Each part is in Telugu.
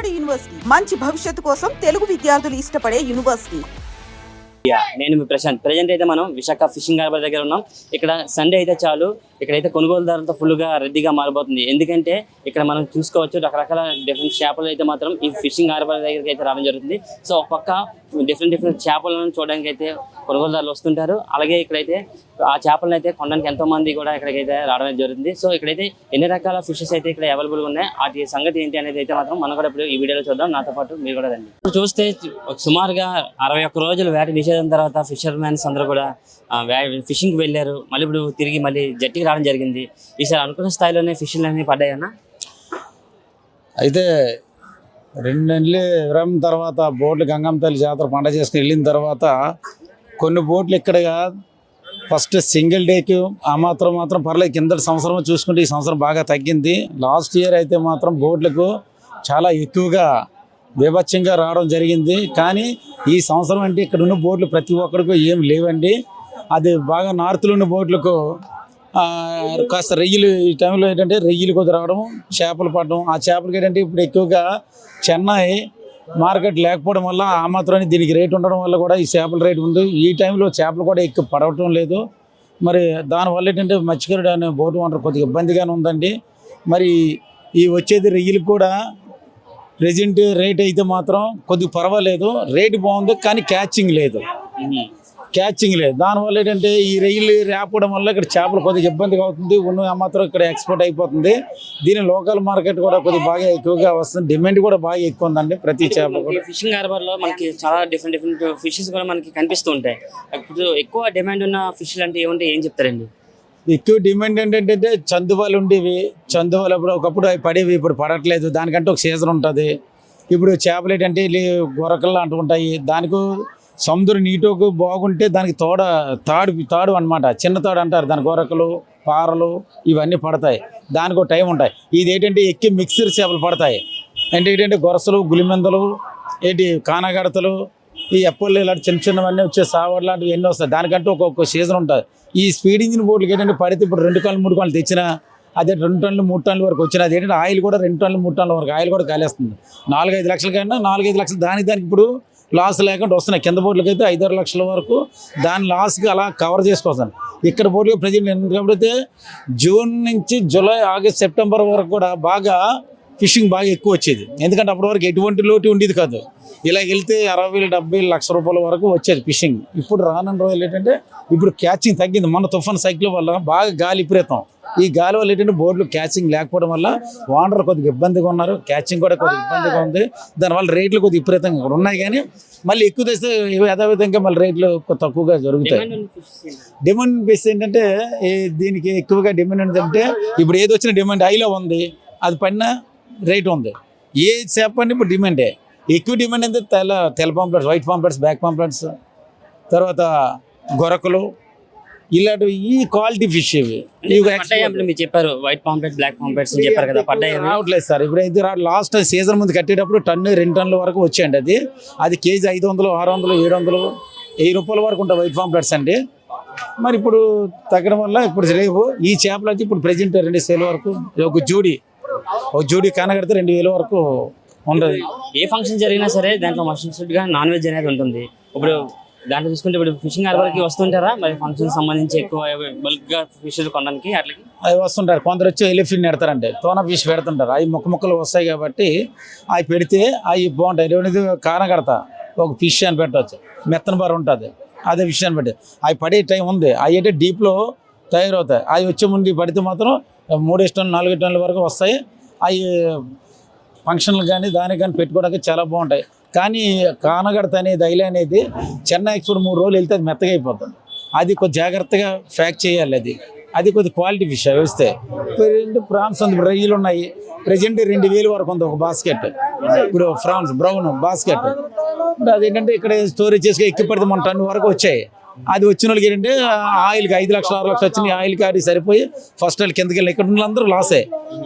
నాడు యూనివర్సిటీ మంచి భవిష్యత్తు కోసం తెలుగు విద్యార్థులు ఇష్టపడే యూనివర్సిటీ. నేను మీ ప్రశాంత్. ప్రజెంట్ అయితే మనం విశాఖ ఫిషింగ్ హార్బర్ దగ్గర ఉన్నాం. ఇక్కడ సండే అయితే చాలు ఇక్కడైతే కొనుగోలుదారులతో ఫుల్గా రద్దీగా మారిపోతుంది. ఎందుకంటే ఇక్కడ మనం చూసుకోవచ్చు రకరకాల డిఫరెంట్ చేపలు అయితే మాత్రం ఈ ఫిషింగ్ హార్బర్ దగ్గరికి అయితే రావడం జరుగుతుంది. సో ఒక పక్క డిఫరెంట్ చేపలను చూడడానికి అయితే కొనుగోలుదారులు వస్తుంటారు. అలాగే ఇక్కడైతే ఆ చేపలను అయితే కొనడానికి ఎంతో మంది కూడా ఇక్కడికైతే రావడం జరుగుతుంది. సో ఇక్కడైతే ఎన్ని రకాల ఫిషెస్ అయితే ఇక్కడ అవైలబుల్గా ఉన్నాయి, వాటి సంగతి ఏంటి అనేది అయితే మాత్రం మనం కూడా ఇప్పుడు ఈ వీడియోలో చూద్దాం. నాతో పాటు మీరు కూడా రండి. ఇప్పుడు చూస్తే సుమారుగా 61 రోజులు వేట నిషేధం తర్వాత ఫిషర్మెన్స్ అందరూ కూడా ఫిషింగ్కి వెళ్ళారు. మళ్ళీ ఇప్పుడు తిరిగి మళ్ళీ జట్టికి రావడం జరిగింది. ఈసారి అనుకున్న స్థాయిలోనే ఫిషింగ్ అనేవి పడ్డాయన్నా. అయితే 2 నెలలు విరామం తర్వాత బోట్లు గంగమ్మ తల్లి జాతర పండగ చేసుకుని వెళ్ళిన తర్వాత కొన్ని బోట్లు ఇక్కడ ఫస్ట్ సింగిల్ డేకి ఆ మాత్రం పర్లేదు. కిందటి సంవత్సరం చూసుకుంటే ఈ సంవత్సరం బాగా తగ్గింది. లాస్ట్ ఇయర్ అయితే మాత్రం బోట్లకు చాలా ఎక్కువగా బీభత్సంగా రావడం జరిగింది. కానీ ఈ సంవత్సరం అంటే ఇక్కడ ఉన్న బోట్లు ప్రతి ఒక్కరికి ఏం లేవండి. అది బాగా నార్త్లో ఉన్న బోట్లకు కాస్త రొయ్యలు ఈ టైంలో ఏంటంటే రొయ్యలు కొద్ది రావడం, చేపలు పడడం. ఆ చేపలకి ఏంటంటే ఇప్పుడు ఎక్కువగా చెన్నై మార్కెట్ లేకపోవడం వల్ల ఆ మాత్రాన్ని దీనికి రేటు ఉండడం వల్ల కూడా ఈ చేపల రేటు ఉంది. ఈ టైంలో చేపలు కూడా ఎక్కువ పడవటం లేదు. మరి దానివల్ల ఏంటంటే మత్స్యకారుడు అనే బోటు వంట కొద్దిగా ఇబ్బందిగానే ఉందండి. మరి ఈ వచ్చేది రొయ్యలు కూడా ప్రెజెంట్ రేట్ అయితే మాత్రం కొద్దిగా పర్వాలేదు, రేటు బాగుంది. కానీ క్యాచింగ్ లేదు. దానివల్ల ఏంటంటే ఈ రొయ్యలు రాకపోవడం వల్ల ఇక్కడ చేపలు కొద్దిగా ఇబ్బందిగా అవుతుంది. ఉన్న మాత్రం ఇక్కడ ఎక్స్పోర్ట్ అయిపోతుంది. దీని లోకల్ మార్కెట్ కూడా కొద్దిగా బాగా ఎక్కువగా వస్తుంది. డిమాండ్ కూడా బాగా ఎక్కువ ఉందండి ప్రతి చేప. ఫిషింగ్ హార్బర్ లో మనకి చాలా డిఫరెంట్ ఫిషెస్ కూడా మనకి కనిపిస్తూ ఉంటాయి. ఇప్పుడు ఎక్కువ డిమాండ్ ఉన్న ఫిష్ అంటే ఏముంటే ఏం చెప్తారండి? ఎక్కువ డిమాండ్ ఏంటంటే చందువాలు ఉండేవి. చందువాలు అప్పుడు ఒకప్పుడు అవి పడేవి, ఇప్పుడు పడట్లేదు. దానికంటే ఒక సీజన్ ఉంటుంది. ఇప్పుడు చేపలు ఏంటంటే గొరకలు అంటూ ఉంటాయి. దానికి సముద్రం నీటికి బాగుంటే దానికి తాడు అనమాట, చిన్న తాడు అంటారు. దాని గొరకలు, పారలు ఇవన్నీ పడతాయి. దానికి ఒక టైం ఉంటాయి. ఇది ఏంటంటే ఎక్కి మిక్సర్ చేపలు పడతాయి. అంటే ఏంటంటే గొరసలు, గులిమెందలు, కానగడతలు, ఈ ఎప్పళ్ళు ఇలాంటి చిన్నవన్నీ వచ్చే సావర్ లాంటివి ఎన్ని వస్తాయి. దానికంటే ఒక్కొక్క సీజన్ ఉంటుంది. ఈ స్పీడ్ ఇంజిన్ బోట్లకి ఏంటంటే పడితే ఇప్పుడు 2 కాళ్ళు 3 కాళ్ళు తెచ్చినా అదే 2 టన్నులు 3 టన్నుల వరకు వచ్చినా అది ఏంటంటే ఆయిల్ కూడా 2 టన్నులు 3 టన్నుల వరకు ఆయిల్ కూడా కాలేస్తుంది. 4-5 లక్షల కన్నా 4-5 లక్షలు దానికి ఇప్పుడు లాస్ లేకుండా వస్తున్నాయి. కింద బోట్లకి అయితే 5-6 లక్షల వరకు దాని లాస్కి అలా కవర్ చేసుకోవస్తాను. ఇక్కడ బోట్లకి ప్రజెంట్ ఎందుకంటే జూన్ నుంచి జూలై, ఆగస్ట్, సెప్టెంబర్ వరకు కూడా బాగా ఫిషింగ్ బాగా ఎక్కువ వచ్చేది. ఎందుకంటే అప్పటి వరకు ఎటువంటి లోటు ఉండేది కాదు. ఇలా వెళ్తే 60,000-70,000 లక్ష రూపాయల వరకు వచ్చేది ఫిషింగ్. ఇప్పుడు రానున్న రోజులు ఏంటంటే ఇప్పుడు క్యాచింగ్ తగ్గింది. మొన్న తుఫాన్ సైకిల్ వల్ల బాగా గాలి విపరీతం. ఈ గాలి వల్ల ఏంటంటే బోర్డులు క్యాచింగ్ లేకపోవడం వల్ల ఓనర్ కొద్దిగా ఇబ్బందిగా ఉన్నారు. క్యాచింగ్ కూడా కొద్దిగా ఇబ్బందిగా ఉంది. దానివల్ల రేట్లు కొద్దిగా విపరీతంగా కూడా ఉన్నాయి. కానీ మళ్ళీ ఎక్కువ తెస్తే యథావిధంగా మళ్ళీ రేట్లు తక్కువగా జరుగుతాయి. డిమాండ్ బేస్ ఏంటంటే దీనికి ఎక్కువగా డిమాండ్ ఏంటంటే ఇప్పుడు ఏది వచ్చిన డిమాండ్ హైలో ఉంది. అది పడిన రేటు ఉంది. ఏ చేప అంటే ఇప్పుడు డిమాండే. ఎక్కువ డిమాండ్ అయితే తెల్ల pamphlets, white pamphlets, black pamphlets, తర్వాత గొరకలు, ఇలాంటివి ఈ క్వాలిటీ ఫిష్ ఇవి మీరు చెప్పారు. వైట్ పాంప్లెట్, బ్లాక్ పాంప్లెట్స్ చెప్పారు కదా, పడ్డాయి రావట్లేదు సార్. ఇప్పుడు అయితే లాస్ట్ సీజన్ ముందు కట్టేటప్పుడు 1-2 టన్నుల వరకు వచ్చాయండి. అది కేజీ 500, 600, 700, 1000 రూపాయల వరకు ఉంటాయి వైట్ పాంప్లెట్స్ అండి. మరి ఇప్పుడు తగ్గడం వల్ల ఇప్పుడు రేపు ఈ చేపలు అయితే ఇప్పుడు ప్రెజెంట్ 2,000 వరకు ఒక జోడి కానగడితే 2,000 వరకు ఉండదు. ఏ ఫంక్షన్ జరిగినా సరే దాంట్లో మస్ట్గా నాన్ వెజ్ అనేది ఉంటుంది. ఇప్పుడు దాంట్లో చూసుకుంటే ఇప్పుడు ఫిషింగ్ హార్బర్కి వస్తుంటారా మరి ఫంక్షన్ సంబంధించి ఎక్కువ బల్క్గా ఫిష్ కొనడానికి? అట్లకి అవి వస్తుంటారు. కొందరు వచ్చి ఎలిఫిన్ పెడతారంటే తోన ఫిష్ పెడుతుంటారు. అవి ముక్కలు వస్తాయి కాబట్టి అవి పెడితే అవి బాగుంటాయి. రెండోది కానగడత ఒక ఫిష్ అని పెట్టవచ్చు, మెత్తన బార ఉంటుంది, అదే ఫిష్ అని పెట్టి అవి పడే టైం ఉంది. అవి అంటే డీప్లో తయారవుతాయి. అవి వచ్చే ముందు పడితే మాత్రం 3 టన్నులు 4 టన్నుల వరకు వస్తాయి. అవి ఫంక్షన్లు కానీ దానికి కానీ పెట్టుకోవడానికి చాలా బాగుంటాయి. కానీ కానగడత అనేది ఐల అనేది చెన్నై ఎక్స్పోర్ట్ 3 రోజులు వెళ్తే అది మెత్తగా అయిపోతుంది. అది కొద్ది జాగ్రత్తగా ప్యాక్ చేయాలి. అది కొద్ది క్వాలిటీ ఫిష్ వేస్తే. ప్రాన్స్ ఉంది, రొయ్యలు ఉన్నాయి. ప్రెజెంట్ 2,000 వరకు ఉంది ఒక బాస్కెట్. ఇప్పుడు ఫ్రాన్స్ బ్రౌన్ బాస్కెట్ అదేంటంటే ఇక్కడ స్టోరేజ్ చేసుకుని ఎక్కి పడితే 1 టన్ను వరకు వచ్చాయి. అది వచ్చిన వాళ్ళకి ఏంటంటే ఆయిల్కి 5 లక్షలు 6 లక్షలు వచ్చినాయి. ఆయిల్కి అది సరిపోయి ఫస్ట్ వాళ్ళు కిందకి వెళ్ళి ఇక్కడ ఉన్న అందరూ లాసే.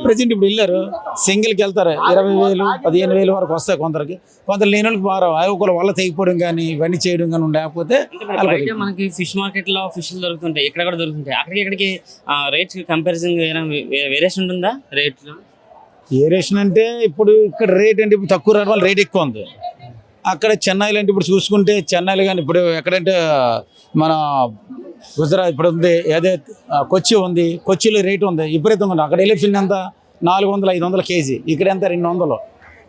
ప్రజెంట్ ఇప్పుడు వెళ్ళారు సింగిల్కి వెళ్తారు 20,000, 15,000 వరకు వస్తాయి. కొందరు లేని వాళ్ళకి బాగా ఒకరు వల్ల తెగిపోవడం కానీ ఇవన్నీ చేయడం కానీ లేకపోతే మనకి ఫిష్ మార్కెట్లో ఫిష్లు దొరుకుతుంటాయి, ఇక్కడ కూడా దొరుకుతుంటాయి. అక్కడికి రేట్స్ కంపారిజన్ వేరియేషన్ ఉంటుందా రేట్లో? ఏరేషన్ అంటే ఇప్పుడు ఇక్కడ రేట్ అంటే ఇప్పుడు తక్కువ రావడం వల్ల రేట్ ఎక్కువ ఉంది. అక్కడ చెన్నైలో అంటే ఇప్పుడు చూసుకుంటే చెన్నైలో కానీ ఇప్పుడు ఎక్కడంటే మన గుజరాత్ ఇప్పుడు ఉంది, ఏదే కొచ్చి ఉంది, కొచ్చిలో రేటు ఉంది విపరీతంగా ఉంది. అక్కడ ఎలిఫిన్ ఎంత 400-500 కేజీ, ఇక్కడ ఎంత 200.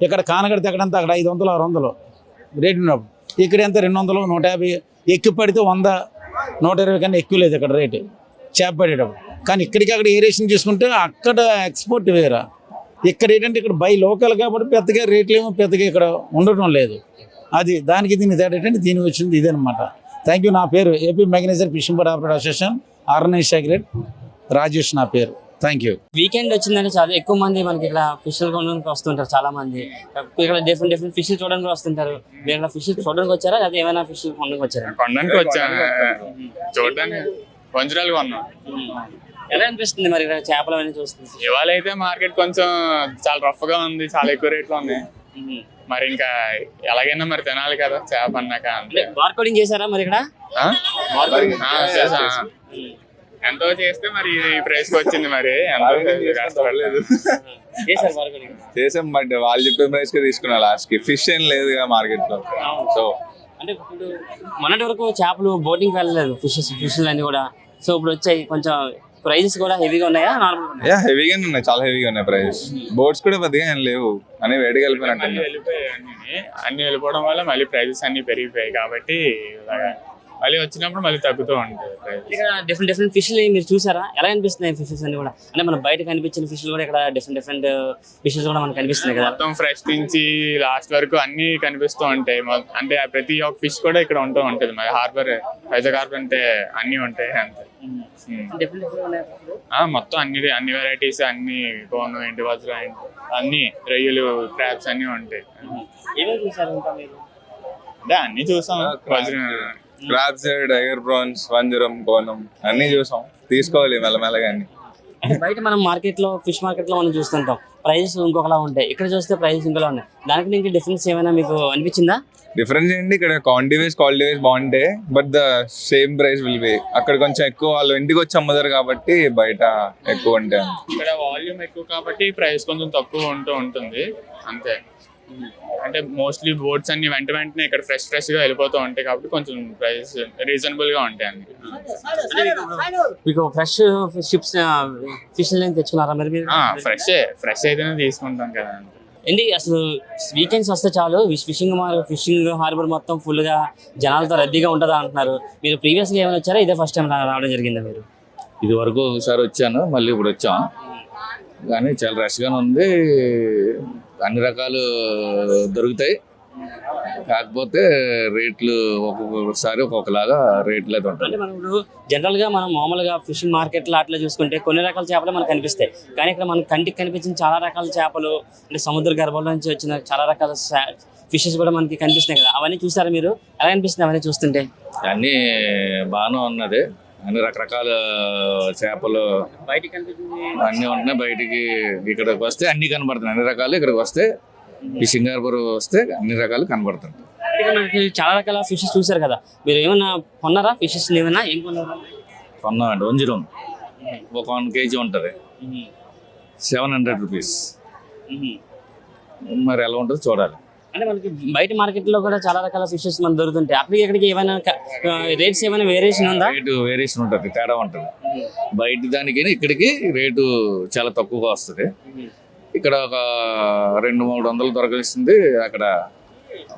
ఇక్కడ కానగడితే ఎక్కడంతా అక్కడ 500-600 రేటు ఉన్నప్పుడు ఇక్కడ ఎంత 200, 150, ఎక్కువ పడితే 100, 120 కన్నా ఎక్కువ లేదు ఇక్కడ రేటు చేప పడేటప్పుడు. కానీ ఇక్కడికి అక్కడ ఏరేషన్ చూసుకుంటే అక్కడ ఎక్స్పోర్ట్ వేరా, ఇక్కడ ఏంటంటే ఇక్కడ బై లోకల్ కాబట్టి పెద్దగా రేట్లు ఏమో పెద్దగా ఇక్కడ ఉండటం లేదు. అది దానికి దీని తేడా ఏంటంటే దీనికి వచ్చింది ఇదనమాట. Thank you. నా పేరు AP mechanised fishing boat operator association organise secretary Rajesh నా పేరు. Thank you. వీకెండ్ వచ్చిందంటే చాలా ఎక్కువ మంది మనకి ఇక్కడ ఫిష్లు కొనడానికి వస్తుంటారు. చాలా మంది ఇక్కడ డిఫరెంట్ ఫిష్లు చూడడానికి వస్తుంటారు. మీరు ఇక్కడ ఫిష్ చూడడానికి వచ్చారా లేదా ఏమైనా ఫిష్ కొనడానికి వచ్చారా? కొనడానికి వచ్చాను, చూడడానికి వంజరాలు కొన్నాం. ఎలా అనిపిస్తుంది మరి ఇక్కడ చేపలు అనేది చూస్తుంది? ఇవాళ అయితే మార్కెట్ కొంచెం చాలా రఫ్ గా ఉంది, చాలా ఎక్కువ రేట్లు ఉన్నాయి. మరి ఇంకా ఎలాగైనా మరి తినాలి కదా చేప అన్నాక. బార్కోడింగ్ చేశారా మరి ఇక్కడ? ఎంతో చేస్తే మరి ఈ ప్రైస్ కి వచ్చింది. మరి ఎంతో కష్టపడలేదు, చేసాం. బట్ వాళ్ళు చెప్పే ప్రైస్ కి తీసుకున్నా లాస్ట్ కి. ఫిష్ ఏం లేదు మార్కెట్ లో. సో అంటే ఇప్పుడు మొన్నటి వరకు చేపలు బోటింగ్ వెళ్ళలేదు, ఫిష్ అన్ని కూడా. సో ఇప్పుడు వచ్చాయి, కొంచెం ప్రైజెస్ కూడా హెవీగా ఉన్నాయా నార్మల్? హెవీగానే ఉన్నాయి, చాలా హెవీగా ఉన్నాయి ప్రైజెస్. బోట్స్ కూడా పెద్దగా ఏం లేవు, అని వేడిగా వెళ్ళిపోయినట్టు. అన్ని వెళ్ళిపోవడం వల్ల మళ్ళీ ప్రైజెస్ అన్ని పెరిగిపోయాయి కాబట్టి మళ్ళీ వచ్చినప్పుడు మళ్ళీ తగ్గుతూ ఉంటుంది. ఇక్కడ డిఫరెంట్ ఫిష్లు మీరు చూసారా? ఎలా అనిపిస్తున్నాయి ఫిషెస్ అన్ని కూడా? అంటే మన బయట కనిపించిన ఫిష్లు కూడా ఇక్కడ డిఫరెంట్ ఫిషెస్ కూడా మనకు కనిపిస్తున్నాయి కదా. మొత్తం ఫ్రెష్ నుంచి లాస్ట్ వరకు అన్ని కనిపిస్తూ ఉంటాయి. అంటే ప్రతి ఒక్క ఫిష్ కూడా ఇక్కడ ఉంటూ ఉంటుంది. మరి హార్బర్, వైజాగ్ హార్బర్ అంటే అన్ని ఉంటాయి అంతే. మొత్తం అన్ని వెరైటీస్, అన్ని కోను, ఇంటి వజ్రం, అన్ని రొయ్యలు, క్రాబ్స్ అన్ని ఉంటాయి. అంటే అన్ని చూసాం. వజ్రం, క్రాబ్స్, టైగర్ ప్రాన్స్, వంజరం, కోనం అన్ని చూసాం. తీసుకోవాలి మెల్లమెల్లగా అన్ని. బయట మనం మార్కెట్ లో ఫిష్ మార్కెట్ లో మనం చూస్తుంటాం, ప్రైజెస్ ఇంకొకలా ఉంటాయి. ఇక్కడ చూస్తే ప్రైజెస్ ఇంకోలా ఉన్నాయి. దానికి దీనికి డిఫరెన్స్ ఏమైనా మీకు అనిపించిందా? డిఫరెన్స్ ఏంటి, ఇక్కడ క్వాంటిటీ వైజ్ క్వాలిటీ వైజ్ బాగుంటాయి. But the same price will be. అక్కడ కొంచెం ఎక్కువ వాళ్ళు ఇంటికి వచ్చి అమ్ముతారు కాబట్టి బయట ఎక్కువ ఉంటాయి. ఇక్కడ వాల్యూమ్ ఎక్కువ కాబట్టి ప్రైస్ కొంచెం తక్కువ ఉంటుంది అంతే. అంటే మోస్ట్లీ బోట్స్ అన్ని వెంటనే ఇక్కడ ఫ్రెష్ గా వెళ్ళిపోతూ ఉంటాయి కాబట్టి కొంచెం ప్రైస్ రీజనబుల్ గా ఉంటాయి అన్ని. మీకు ఫ్రెష్ షిప్స్ ఫిష్ తెచ్చుకున్నారా మరి మీరు? ఫ్రెష్ అయితేనే తీసుకుంటాం కదా. ఏంటి అసలు వీకెండ్స్ వస్తే చాలు ఫిషింగ్ హార్బర్ మొత్తం ఫుల్ గా జనాలతో రద్దీగా ఉంటుందా అంటున్నారు. మీరు ప్రీవియస్గా ఏమైనా వచ్చారా? ఇదే ఫస్ట్ టైం రావడం జరిగిందా మీరు? ఇది వరకు ఒకసారి వచ్చాను, మళ్ళీ ఇప్పుడు వచ్చాం. కానీ చాలా రష్గానే ఉంది. అన్ని రకాలు దొరుకుతాయి, కాకపోతే రేట్లు ఒక్కొక్కసారి ఒక్కొక్కలాగా రేట్లు అయితే ఉంటాయి. అంటే మనం ఇప్పుడు జనరల్ గా మనం మామూలుగా ఫిషింగ్ మార్కెట్ లో అట్లా చూసుకుంటే కొన్ని రకాల చేపలు మనకు కనిపిస్తాయి. కానీ ఇక్కడ మనకు కంటికి కనిపించిన చాలా రకాల చేపలు, అంటే సముద్ర గర్భంలో నుంచి వచ్చిన చాలా రకాల ఫిషెస్ కూడా మనకి కనిపిస్తున్నాయి కదా. అవన్నీ చూసారా మీరు? ఎలా అనిపిస్తుంది అవన్నీ చూస్తుంటే? అన్నీ బాగానే ఉన్నది. అన్ని రకరకాల చేపలు బయటికి కనిపించింది అన్నీ ఉంటున్నాయి. బయటికి ఇక్కడికి వస్తే అన్ని కనబడుతున్నాయి, అన్ని రకాలు. ఇక్కడికి వస్తే ఫిషింగ్ హార్బర్ వస్తే అన్ని రకాలు కనబడుతుంది. మనకి చాలా రకాల ఫిషెస్ చూసారు కదా, మీరు ఏమన్నా కొన్నారా? ఫిషెస్ ఏమైనా ఏం కొన్నారా? కొన్నామండి. వంజరం ఒక 1 kg ఉంటుంది, 700 రూపీస్. మరి ఎలా ఉంటుందో చూడాలి. అంటే మనకి బయట మార్కెట్ లో కూడా చాలా రకాల ఫిషెస్ మనకు దొరుకుతుంటాయి. అక్కడికి ఇక్కడికి ఏమైనా రేట్స్ ఏమైనా వేరియేషన్ ఉందా? రేటు వేరియేషన్ ఉంటుంది, తేడా ఉంటుంది. బయట దానికి ఇక్కడికి రేటు చాలా తక్కువగా వస్తుంది. ఇక్కడ ఒక 200-300 దొరకనిస్తుంది, అక్కడ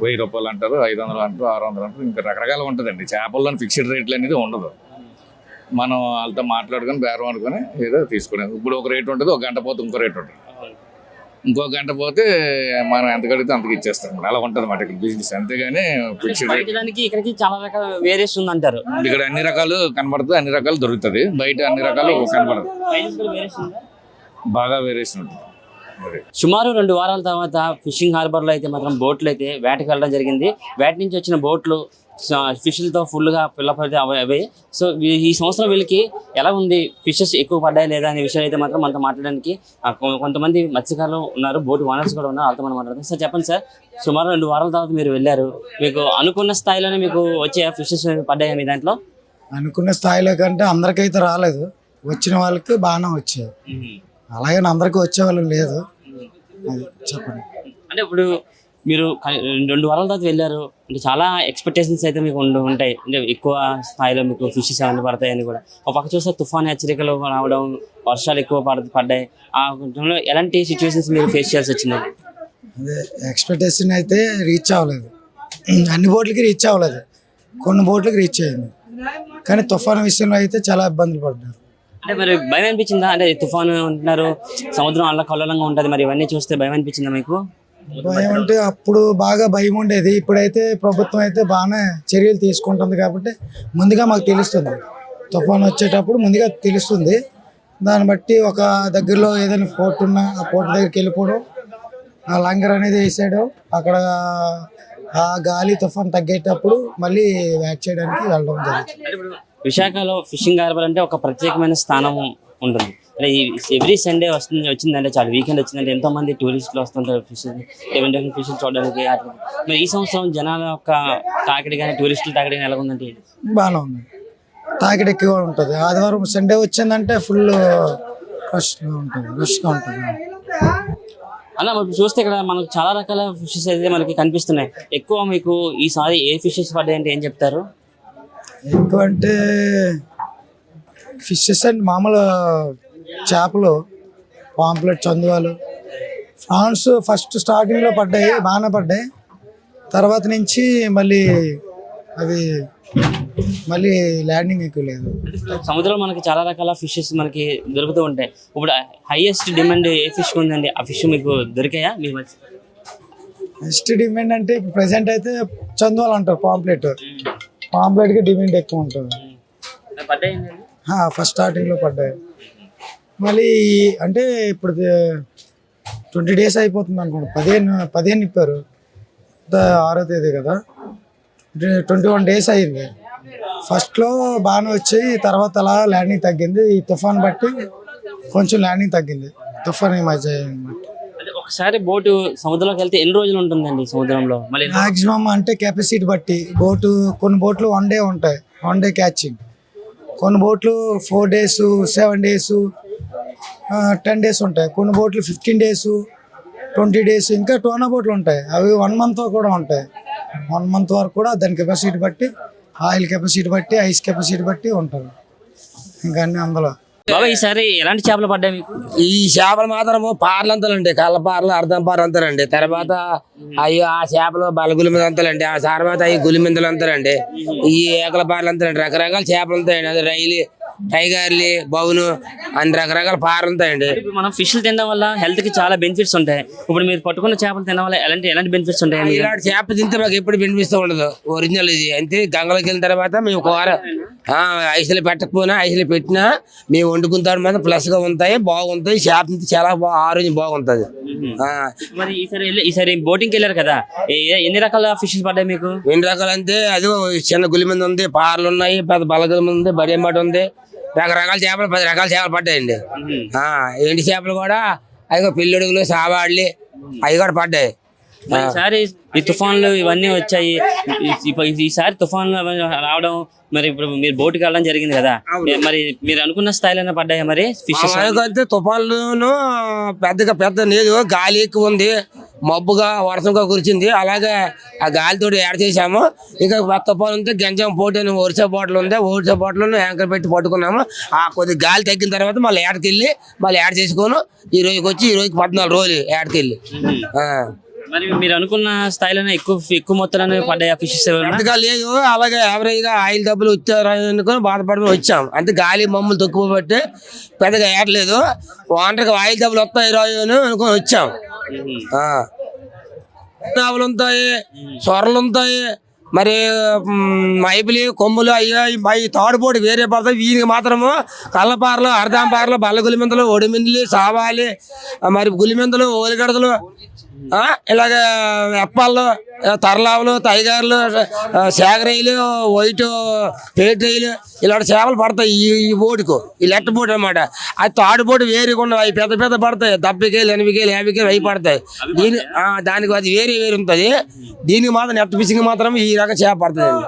1000 రూపాయలు అంటారు, 500 అంటారు, 600 అంటారు. ఇంకా రకరకాలు ఉంటుందండి. చేపల్లో ఫిక్స్డ్ రేట్లు అనేది ఉండదు. మనం వాళ్ళతో మాట్లాడుకొని బేరం అనుకొని ఏదో తీసుకునేది. ఇప్పుడు ఒక రేట్ ఉంటుంది, ఒక గంట పోతే ఇంకో రేట్ ఉంటుంది, ఇంకో గంట పోతే మనం ఎంత కడిగితే అంతకు ఇచ్చేస్తాం. అలా ఉంటుంది అన్నమాట ఇక్కడ బిజినెస్. అంతేగాని ఫిక్స్డ్ రేట్. ఇక్కడికి చాలా రకాల వేరియేషన్ ఉంది అంటారు. ఇక్కడ అన్ని రకాలు కనబడుతుంది, అన్ని రకాలు దొరుకుతుంది. బయట అన్ని రకాలు కనబడదు, బాగా వేరియేషన్ ఉంటుంది. సుమారు 2 వారాల తర్వాత ఫిషింగ్ హార్బర్ లో అయితే మాత్రం బోట్లు అయితే వేటకి వెళ్ళడం జరిగింది. వేట నుంచి వచ్చిన బోట్లు ఫిష్లతో ఫుల్గా ఫిల్అప్ అయితే అవి. సో ఈ సంవత్సరం వీళ్ళకి ఎలా ఉంది, ఫిషెస్ ఎక్కువ పడ్డాయి లేదా అనే విషయాలు అయితే మాత్రం మనతో మాట్లాడడానికి కొంతమంది మత్స్యకారులు ఉన్నారు, బోట్ ఓనర్స్ కూడా ఉన్నారు, వాళ్ళతో మనం మాట్లాడతాం. సార్ చెప్పండి సార్, సుమారు 2 వారాల తర్వాత మీరు వెళ్ళారు, మీకు అనుకున్న స్థాయిలోనే మీకు వచ్చే ఫిషెస్ పడ్డాయా మీ దాంట్లో? అనుకున్న స్థాయిలో కంటే అందరికైతే రాలేదు, వచ్చిన వాళ్ళకి బాగానే వచ్చాయి. అలాగే అందరికీ వచ్చే వాళ్ళు లేదు, అది చెప్పండి. అంటే ఇప్పుడు మీరు 2 వారాల తర్వాత వెళ్ళారు అంటే చాలా ఎక్స్పెక్టేషన్స్ అయితే మీకు ఉంటాయి అంటే ఎక్కువ స్థాయిలో మీకు ఫిషెస్ అవన్నీ పడతాయని కూడా. ఒక పక్క చూస్తే తుఫాన్ హెచ్చరికలు రావడం, వర్షాలు ఎక్కువ పడ్డాయి. ఆ టైంలో ఎలాంటి సిచ్యువేషన్స్ మీరు ఫేస్ చేయాల్సి వచ్చింది? అదే ఎక్స్పెక్టేషన్ అయితే రీచ్ అవ్వలేదు, అన్ని బోట్లకి రీచ్ అవ్వలేదు, కొన్ని బోట్లకి రీచ్ అయింది. కానీ తుఫాను విషయంలో అయితే చాలా ఇబ్బందులు పడ్డారు. అంటే మరి భయం అనిపించిందా? అంటే తుఫాను అంటున్నారు, సముద్రం అల్లకల్లోలంగా ఉంటుంది, మరి ఇవన్నీ చూస్తే భయం అనిపించిందా మీకు? భయం అంటే అప్పుడు బాగా భయం ఉండేది, ఇప్పుడైతే ప్రభుత్వం అయితే బాగానే చర్యలు తీసుకుంటుంది కాబట్టి ముందుగా మాకు తెలుస్తుంది. తుఫాను వచ్చేటప్పుడు ముందుగా తెలుస్తుంది. దాన్ని బట్టి ఒక దగ్గరలో ఏదైనా పోర్ట్ ఉన్నా ఆ పోర్ట్ దగ్గరికి వెళ్ళిపోవడం, ఆ లంగర్ అనేది వేసాడు, అక్కడ ఆ గాలి తుఫాన్ తగ్గేటప్పుడు మళ్ళీ వ్యాక్ చేయడానికి వెళ్ళడం జరుగుతుంది. అంటే ఇప్పుడు విశాఖలో ఫిషింగ్ హార్బర్ అంటే ఒక ప్రత్యేకమైన స్థానం ఉంటుంది. అంటే ఎవ్రీ సండే వచ్చిందంటే చాలా వీకెండ్ వచ్చిందంటే ఎంతో మంది టూరిస్టులు వస్తుంటారు ఫిషింగ్ డిఫరెంట్ ఫిషింగ్ చూడడానికి. మరి ఈ సంవత్సరం జనాల యొక్క తాకిడి కానీ టూరిస్టుల తాకిడి కానీ ఎలా ఉందంటే? బాగానే ఉంది, తాకిడి ఎక్కువ ఉంటుంది. ఆదివారం సండే వచ్చిందంటే ఫుల్ రష్గా ఉంటుంది. అలా మనం చూస్తే ఇక్కడ మనకు చాలా రకాల ఫిషెస్ అయితే మనకి కనిపిస్తున్నాయి. ఎక్కువ మీకు ఈసారి ఏ ఫిషెస్ పడ్డాయి అంటే ఏం చెప్తారు? ఎక్కువ అంటే ఫిషెస్ అండ్ మామూలు చేపలు, పాంప్లెట్, చందువాలు, ఫ్రాన్స్ ఫస్ట్ స్టార్టింగ్లో పడ్డాయి, బాగానే పడ్డాయి. తర్వాత నుంచి మళ్ళీ అవి మళ్ళీ ల్యాండింగ్ ఎక్కువ లేదు. సముద్రంలో మనకి చాలా రకాల ఫిషెస్ మనకి దొరుకుతూ ఉంటాయి. ఇప్పుడు హైయెస్ట్ డిమాండ్ ఏ ఫిష్ ఉందండి? ఆ ఫిష్ మీకు దొరికాయా? మీ నెక్స్ట్ డిమాండ్ అంటే ఇప్పుడు ప్రెసెంట్ అయితే చందువాలు అంటారు, పాంప్లెట్కి డిమాండ్ ఎక్కువ ఉంటుంది. ఫస్ట్ స్టార్టింగ్లో పడ్డాయి. మళ్ళీ అంటే ఇప్పుడు 20 days అయిపోతుంది అనుకోండి, 15 ఇప్పారు, 6వ తేదీ కదా, 21 days అయింది. ఫస్ట్లో బాగానే వచ్చాయి, తర్వాత అలా ల్యాండింగ్ తగ్గింది. ఈ తుఫాన్ బట్టి కొంచెం ల్యాండింగ్ తగ్గింది, తుఫాన్ ఈ మధ్య. ఒకసారి బోటు సముద్రంలోకి వెళ్తే ఎన్ని రోజులు ఉంటుందండి సముద్రంలో? మళ్ళీ మాక్సిమం అంటే కెపాసిటీ బట్టి బోటు, కొన్ని బోట్లు 1 day ఉంటాయి, 1 day క్యాచింగ్. కొన్ని బోట్లు 4 days, 7 days, 10 days ఉంటాయి. కొన్ని బోట్లు 15 days, 20 days, ఇంకా టోనా బోట్లు ఉంటాయి, అవి 1 month కూడా ఉంటాయి. 1 month వరకు కూడా దాని కెపాసిటీ బట్టి, ఆయిల్ కెపాసిటీ బట్టి, ఐస్ కెపాసిటీ బట్టి ఉంటారు. ఇంకా అన్ని అందులో. బాబా ఈసారి ఎలాంటి చేపలు పడ్డాయి మీకు? ఈ చేపలు మాత్రము పార్లంతలండి, కళ్ళపార్లు, అర్ధం పార్లు అంతారండి. తర్వాత అవి ఆ చేపలు బలగులిమిందలు అంతారండి, ఆ తర్వాత అవి గులిమిందలు అంతారండి, ఈ ఏకల పార్లు అంతారండి. రకరకాల చేపలు ఉంటాయండి, అది రైలు, టైగర్లు, బౌను, అన్ని రకరకాల పార్లు ఉంటాయండి. ఇప్పుడు మనం ఫిష్లు తినడం వల్ల హెల్త్ కి చాలా బెనిఫిట్స్ ఉంటాయి. ఇప్పుడు మీరు పట్టుకున్న చేపలు తినడం వల్ల ఎలాంటి బెనిఫిట్స్ ఉంటాయి? ఇలాంటి చేప తింటే మాకు ఎప్పుడు బెనిఫిట్ ఉండదు, ఒరిజినల్ ఇది. అంతే గంగలోకి వెళ్ళిన తర్వాత మేము ఒక వారం ఐసులు పెట్టకపోయినా, ఐసులు పెట్టినా మేము వండుకుంటాం మీద ప్లస్ గా ఉంటాయి, బాగుంటాయి. చేప తింటే చాలా ఆరోగ్యం బాగుంటది. మరి ఈసారి బోటింగ్కి వెళ్ళారు కదా, ఎన్ని రకాల ఫిషెస్ పడ్డాయి మీకు? ఎన్ని రకాలు అంటే అది చిన్న గులిమంది ఉంది, పార్లు ఉన్నాయి, పెద్ద బలగులిమంది ఉంది, బడియమాట ఉంది, రకరకాల చేపలు 10 రకాల చేపలు పడ్డాయండి. ఎండి చేపలు కూడా అవి పిల్లడుగులు, సావాడ్లు అవి కూడా పడ్డాయి. ఈసారి ఈ తుఫాన్లు ఇవన్నీ వచ్చాయి, ఈసారి తుఫాన్లు రావడం, మరి ఇప్పుడు మీరు బోటుకి వెళ్ళడం జరిగింది కదా, మరి మీరు అనుకున్న స్థాయిలో పడ్డాయి మరి ఫిషెస్? అయితే తుఫాన్లు పెద్ద లేదు, గాలి ఎక్కువ ఉంది, మబ్బుగా వర్షంగా కురిచింది. అలాగే ఆ గాలితో యాడ్ చేసాము. ఇంకా తుఫాన్ ఉంటే గంజం పోటీ ఒరిసా బాటిల్ ఉంది, ఒరిసా బాటిల్ యాంకర్ పెట్టి పట్టుకున్నాము. ఆ కొద్ది గాలి తగ్గిన తర్వాత మళ్ళీ యాడ్కి వెళ్ళి మళ్ళీ యాడ్ చేసుకోను. ఈ రోజుకి వచ్చి ఈ రోజుకి 14 రోజులు యాడ్కి వెళ్ళి. మరి మీరు అనుకున్న స్థాయిలోనే ఎక్కువ మొత్తంలో పడ్డాయి ఫిషెస్? అంతగా లేదు, అలాగే యావరేజ్ గా ఆయిల్ డబ్బులు వచ్చారనుకుని బాధపడి వచ్చాం. అంటే గాలి మమ్మల్ని తక్కువ బట్టి పెద్దగా ఏడలేదు. వాటర్కి ఆయిల్ డబ్బులు వస్తాయి అనుకుని వచ్చాం. నావులు ఉంటాయి, సొరలు ఉంటాయి, మరి మైపులి, కొమ్ములు, అవి తాడుపోటు వేరే పడతాయి. వీరికి మాత్రము కళ్ళపారలు, అర్ధంపారలు, బల్ల గులిమెంతలు, ఒడిమిందులు, సావాలి, మరి గులిమెంతలు, ఓలిగడతలు, ఇలాగ ఎప్పాళ్ళు, తర్లావులు, టైగర్లు, శాగరైలు, వైట్ పేటరైలు, ఇలాంటి చేపలు పడతాయి ఈ బోటుకు. ఈ లెట్ట బోటు అనమాట. అది తాడుబోటు వేరుగా ఉండవు, అవి పెద్ద పడతాయి, 70 కేలు, 80 కేలు, 50 కేలు అవి పడతాయి. దానికి అది వేరే ఉంటుంది. దీనికి మాత్రం నెట్ ఫిషింగ్ మాత్రం ఈ రకం చేప పడుతుంది.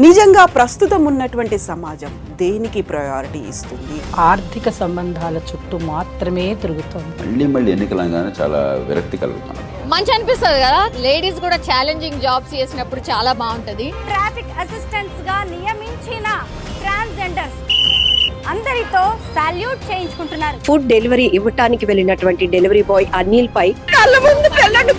నిజంగా ప్రస్తుతం ఉన్నటువంటి సమాజం దేనికి ప్రయారిటీ ఇస్తుంది? ఆర్థిక సంబంధాల చుట్టూ మాత్రమే తిరుగుతోంది. మళ్ళీ ఎన్నికలంగానే చాలా విరక్తి కలుగుతున్నాం. మంచి అనిపిస్తుంది కదా, లేడీస్ కూడా ఛాలెంజింగ్ జాబ్స్ చేసినప్పుడు చాలా బాగుంటది. ట్రాఫిక్ అసిస్టెంట్స్ గా నియమించిన ట్రాన్స్జెండర్స్ అందరితో సాల్యూట్ చేయించుకుంటున్నారు. ఫుడ్ డెలివరీ ఇవ్వటానికి వెళ్ళినటువంటి డెలివరీ బాయ్ అనిల్ పై కళ్ళ ముందు పెళ్ళండి